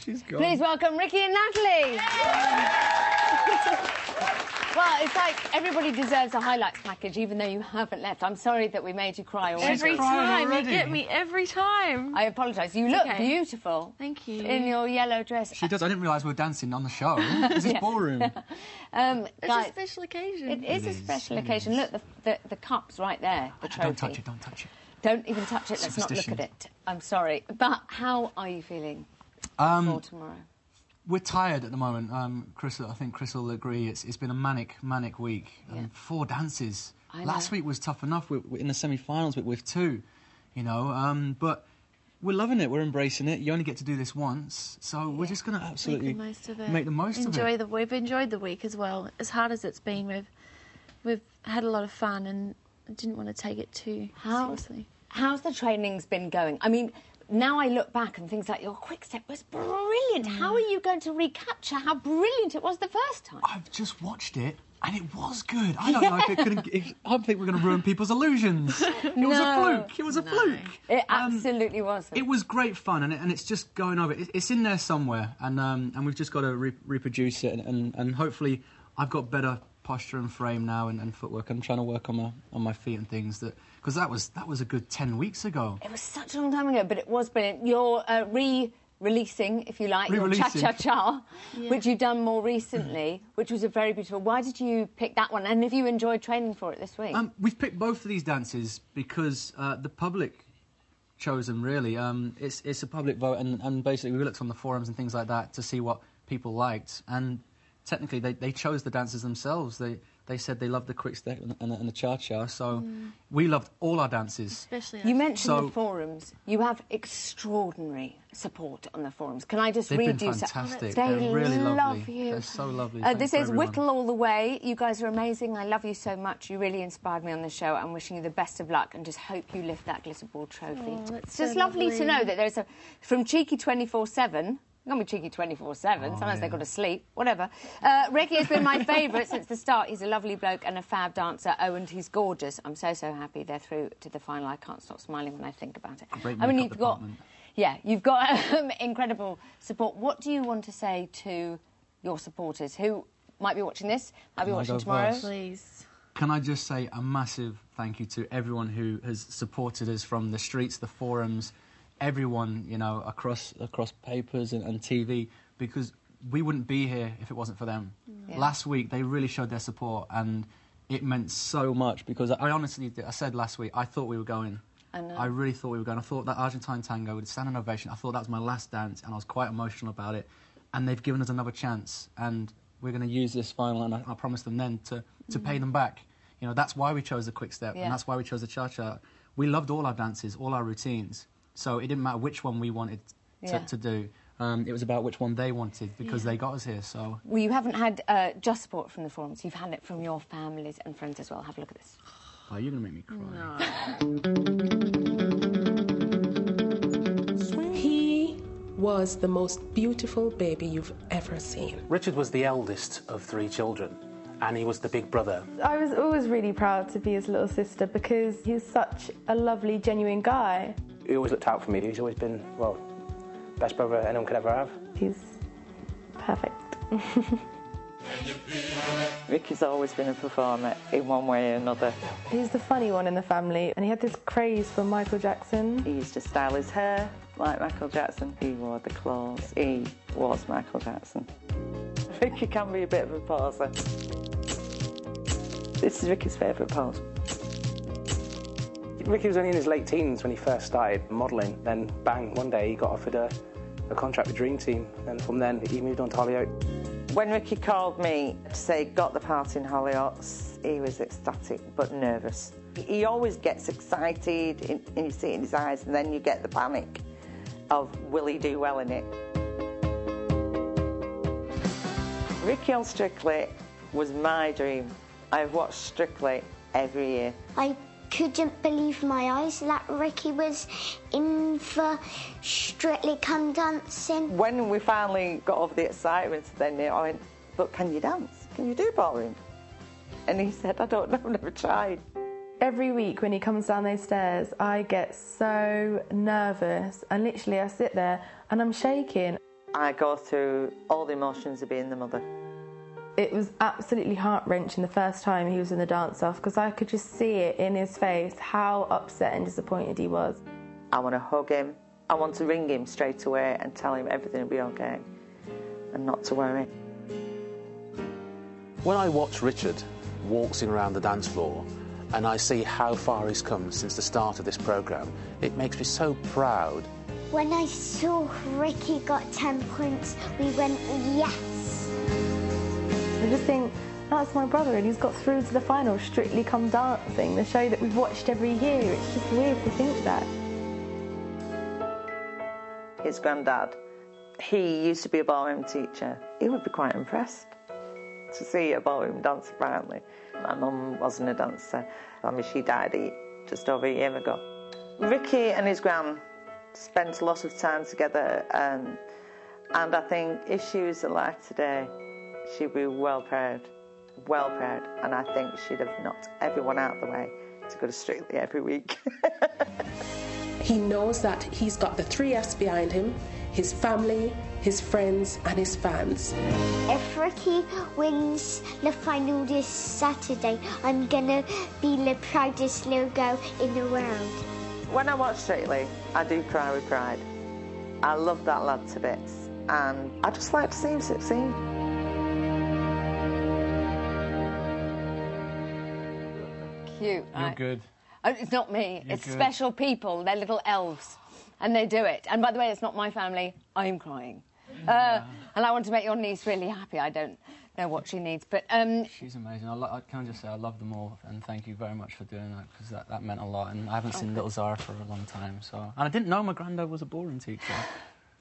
She's gone. Please welcome Ricky and Natalie. Well, it's like everybody deserves a highlights package, even though you haven't left. I'm sorry that we made you cry already. Every time. You get me every time. I apologise. You look beautiful. Thank you. In your yellow dress. She does. I didn't realise we were dancing on the show. This is ballroom. It's guys, a special occasion. It is a special occasion. Look, the cup's right there, the trophy. Don't touch it, don't touch it. Don't even touch it. Let's not look at it. I'm sorry. But how are you feeling for tomorrow? We're tired at the moment. I think Chris will agree. It's been a manic week. 4 dances. Last week was tough enough. We're in the semi-finals with 2, you know. But we're loving it. We're embracing it. You only get to do this once, so we're just going to absolutely make the most of it. We've enjoyed the week as well. As hard as it's been, we've had a lot of fun, and I didn't want to take it too seriously. How's the training's been going? I mean, now I look back and things like your quick step was brilliant. How are you going to recapture how brilliant it was the first time? I've just watched it and it was good. I don't know if it could. I think we're going to ruin people's illusions. It was a fluke. It was a fluke. It absolutely wasn't. It was great fun, and it's just going over. It's in there somewhere, and we've just got to reproduce it, and hopefully I've got better posture and frame now and footwork. I'm trying to work on my feet and things because that was a good 10 weeks ago. It was such a long time ago, but it was brilliant. You're releasing, if you like, your cha-cha-cha, which you've done more recently, which was a very beautiful. Why did you pick that one? And have you enjoyed training for it this week? We've picked both of these dances because the public chose them, really. It's a public vote, and basically we looked on the forums and things like that to see what people liked, and technically they chose the dances themselves. They said they loved the quick step and the cha-cha, so we loved all our dances. Especially you mentioned the forums. You have extraordinary support on the forums. Can I just read you? They've been fantastic. They They're really love lovely. you. They're so lovely. This is Whittle all the way. You guys are amazing. I love you so much. You really inspired me on the show. I'm wishing you the best of luck and just hope you lift that glitter ball trophy. Oh, it's just lovely to know that there's from Cheeky 24/7. I'm going to be cheeky 24/7. Sometimes they've got to sleep. Whatever. Ricky has been my favourite since the start. He's a lovely bloke and a fab dancer. Oh, and he's gorgeous. I'm so happy they're through to the final. I can't stop smiling when I think about it. Great department. You've got incredible support. What do you want to say to your supporters who might be watching this, might be watching tomorrow? Please. Can I just say a massive thank you to everyone who has supported us from the streets, the forums, everyone, you know, across papers and TV, because we wouldn't be here if it wasn't for them. Yeah. Last week, they really showed their support, and it meant so much, because I said last week, I thought we were going. I really thought we were going. I thought that Argentine tango would stand an ovation. I thought that was my last dance, and I was quite emotional about it. And they've given us another chance, and we're going to use this final, and I promised them then to pay them back. You know, that's why we chose the quick step, and that's why we chose the cha-cha. We loved all our dances, all our routines. So it didn't matter which one we wanted to do. It was about which one they wanted, because they got us here, so... Well, you haven't had just support from the forums. You've had it from your families and friends as well. Have a look at this. Oh, you're going to make me cry. No. He was the most beautiful baby you've ever seen. Richard was the eldest of 3 children, and he was the big brother. I was always really proud to be his little sister, because he's such a lovely, genuine guy. He always looked out for me. He's always been, well, best brother anyone could ever have. He's perfect. Ricky's always been a performer in one way or another. He's the funny one in the family, and he had this craze for Michael Jackson. He used to style his hair like Michael Jackson. He wore the clothes. He was Michael Jackson. Ricky can be a bit of a poser. This is Ricky's favourite pose. Ricky was only in his late teens when he first started modelling. Then, bang, one day he got offered a contract with Dream Team, and from then he moved on to Hollyoaks. When Ricky called me to say got the part in Hollyoaks, he was ecstatic but nervous. He always gets excited, and you see it in his eyes, and then you get the panic of will he do well in it. Ricky on Strictly was my dream. I've watched Strictly every year. I couldn't believe my eyes that Ricky was in for Strictly Come Dancing. When we finally got over the excitement, then I went, but can you dance? Can you do ballroom? And he said, I don't know, I've never tried. Every week when he comes down those stairs, I get so nervous, and literally I sit there and I'm shaking. I go through all the emotions of being the mother. It was absolutely heart-wrenching the first time he was in the dance-off because I could just see it in his face how upset and disappointed he was. I want to hug him. I want to ring him straight away and tell him everything will be okay and not to worry. When I watch Richard waltzing around the dance floor and I see how far he's come since the start of this programme, it makes me so proud. When I saw Ricky got 10 points, we went, yes! I just think, that's my brother and he's got through to the final, Strictly Come Dancing, the show that we've watched every year. It's just weird to think that. His granddad, he used to be a ballroom teacher. He would be quite impressed to see a ballroom dancer, apparently. My mum wasn't a dancer. I mean, she died just over a year ago. Ricky and his gran spent a lot of time together, and I think if she was alive today, she'd be well proud, and I think she'd have knocked everyone out of the way to go to Strictly every week. He knows that he's got the 3 F's behind him: his family, his friends and his fans. If Ricky wins the final this Saturday, I'm gonna be the proudest little girl in the world. When I watch Strictly, I do cry with pride. I love that lad to bits, and I just like to see him succeed. Cute. You're good. Oh, it's not me. You're it's good. special people. They're little elves. And they do it. And by the way, it's not my family. I'm crying. And I want to make your niece really happy. I don't know what she needs, but... She's amazing. I can just say I love them all, and thank you very much for doing that, because that meant a lot. And I haven't seen little Zara for a long time, so... And I didn't know my granddad was a ballroom teacher.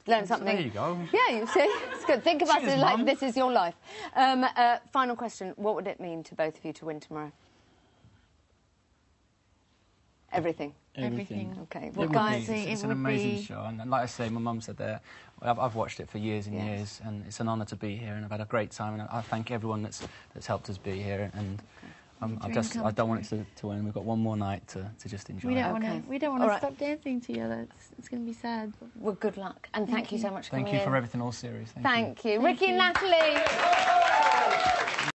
Learn something. There you go. Yeah, you see? It's good. Think about Cheers, it like Mum. this is your life. Final question. What would it mean to both of you to win tomorrow? Everything. Everything. Okay. It Well, would guys, be. It's an amazing show, and like I say, my mum said there, I've watched it for years and years, and it's an honour to be here, and I've had a great time, and I thank everyone that's helped us be here, and I don't want it to win. We've got one more night to just enjoy. We it. don't want to stop dancing together. It's going to be sad. Well, good luck, and thank you so much for coming Thank you in. for everything all series. Thank you. Ricky and Natalie.